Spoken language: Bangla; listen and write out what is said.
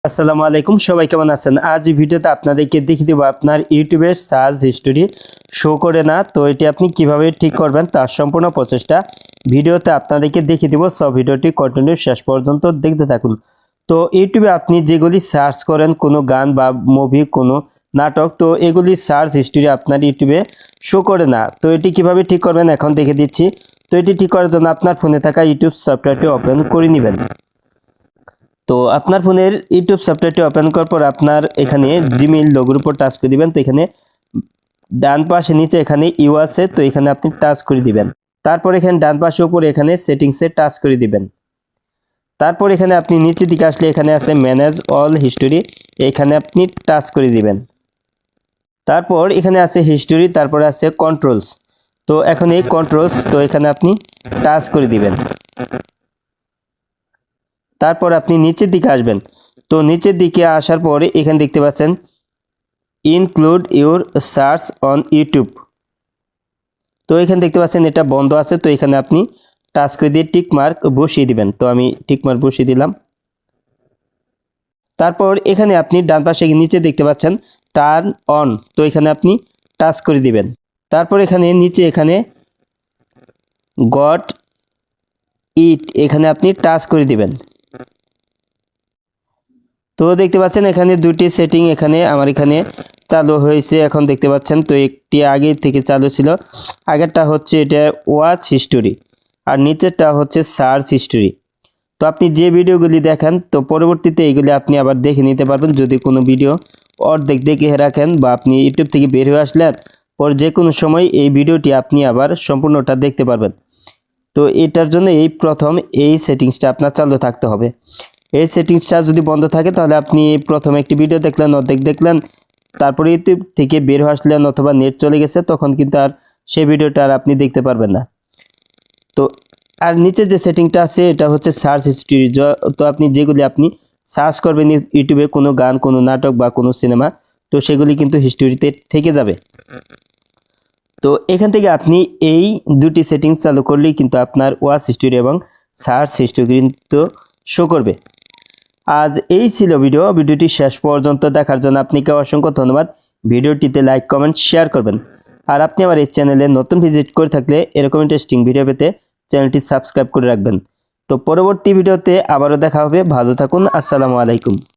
আসসালামু আলাইকুম, সবাই কেমন আছেন? আজ এই ভিডিওতে আপনাদেরকে দেখিয়ে দেব আপনার ইউটিউবের সার্চ হিস্টোরি শো করে না। তো এটি আপনি কিভাবে ঠিক করবেন তার সম্পূর্ণ প্রচেষ্টা ভিডিওতে আপনাদেরকে দেখিয়ে দেব। সব ভিডিওটি কন্টিনিউ শেষ পর্যন্ত দেখতে থাকুন। তো ইউটিউবে আপনি যেগুলি সার্চ করেন, কোনো গান বা মুভি, কোনো নাটক, তো এগুলি সার্চ হিস্টোরি আপনার ইউটিউবে শো করে না। তো এটি কিভাবে ঠিক করবেন এখন দেখে দিচ্ছি। তো এটি ঠিক করার জন্য আপনার ফোনে থাকা ইউটিউব সফটওয়্যারটি ওপেন করে নেবেন। তো আপনার ফোনের ইউটিউব সফটওয়্যারটি ওপেন করার পর আপনার এখানে জিমেইল লোগোর উপর টাচ করে দিবেন। তো এখানে ডান পাশে নিচে এখানে ইউ আছে, তো এখানে আপনি টাচ করে দিবেন। তারপর এখানে ডান পাশে উপরে এখানে সেটিংসে টাচ করে দিবেন। তারপর এখানে আপনি নিচের দিকে আসলে এখানে আছে ম্যানেজ অল হিস্টোরি, এখানে আপনি টাচ করে দিবেন। তারপর এখানে আছে হিস্টোরি, তারপরে আছে কন্ট্রোলস। তো এখন এই কন্ট্রোলস, তো এখানে আপনি টাচ করে দিবেন। তারপর আপনি নিচের দিকে আসবেন। তো নিচের দিকে আসার পরে এখানে দেখতে পাচ্ছেন include your search on YouTube. তো এখানে দেখতে পাচ্ছেন এটা বন্ধ আছে, তো এখানে আপনি টাচ করে দিয়ে টিক মার্ক বসিয়ে দিবেন। তো আমি টিক মার্ক বসিয়ে দিলাম। তারপর এখানে আপনি ডান পাশে নিচে দেখতে পাচ্ছেন টার্ন অন, তো এখানে আপনি টাচ করে দিবেন। তারপর এখানে নিচে এখানে গট ইট, এখানে আপনি টাচ করে দিবেন। তো দেখতে পাচ্ছেন এখানে দুটি সেটিং এখানে আমার এখানে চালু হয়েছে এখন দেখতে পাচ্ছেন। তো একটি আগে থেকে চালু ছিল, আগেরটা হচ্ছে এটা ওয়াচ হিস্টোরি আর নিচেরটা হচ্ছে সার্চ হিস্টোরি। তো আপনি যে ভিডিওগুলি দেখেন, তো পরবর্তীতে এইগুলি আপনি আবার দেখে নিতে পারবেন। যদি কোনো ভিডিও অর্ধেক দেখে রাখেন বা আপনি ইউটিউব থেকে বের হয়ে আসলেন, পর যে কোনো সময় এই ভিডিওটি আপনি আবার সম্পূর্ণটা দেখতে পারবেন। তো এটার জন্য প্রথম এই সেটিংসটা আপনার চালু থাকতে হবে। এই সেটিংসটা যদি বন্ধ থাকে তাহলে আপনি প্রথমে একটি ভিডিও দেখলেন, অর্ধেক দেখলেন, তারপরে ইউটিউব থেকে বের হয়ে আসলেন অথবা নেট চলে গেছে, তখন কিন্তু আর সেই ভিডিওটা আর আপনি দেখতে পারবেন না। তো আর নিচে যে সেটিংটা আছে এটা হচ্ছে সার্চ হিস্ট্রি। তো আপনি যেগুলি আপনি সার্চ করবেন ইউটিউবে, কোনো গান, কোনো নাটক বা কোনো সিনেমা, তো সেগুলি কিন্তু হিস্ট্রিতে থেকে যাবে। তো এখান থেকে আপনি এই দুটি সেটিংস চালু করলেই কিন্তু আপনার ওয়াচ হিস্ট্রি এবং সার্চ হিস্ট্রি কিন্তু শো করবে। আজ এই ছিল ভিডিওটি শেষ পর্যন্ত দেখার জন্য আপনাকে অসংখ্য ধন্যবাদ। ভিডিওটিতে লাইক, কমেন্ট, শেয়ার করবেন। আর আপনি আমার এই চ্যানেলে নতুন ভিজিট করে থাকলে এরকম ইন্টারেস্টিং ভিডিও পেতে চ্যানেলটি সাবস্ক্রাইব করে রাখবেন। তো পরবর্তী ভিডিওতে আবারও দেখা হবে। ভালো থাকুন। আসসালামু আলাইকুম।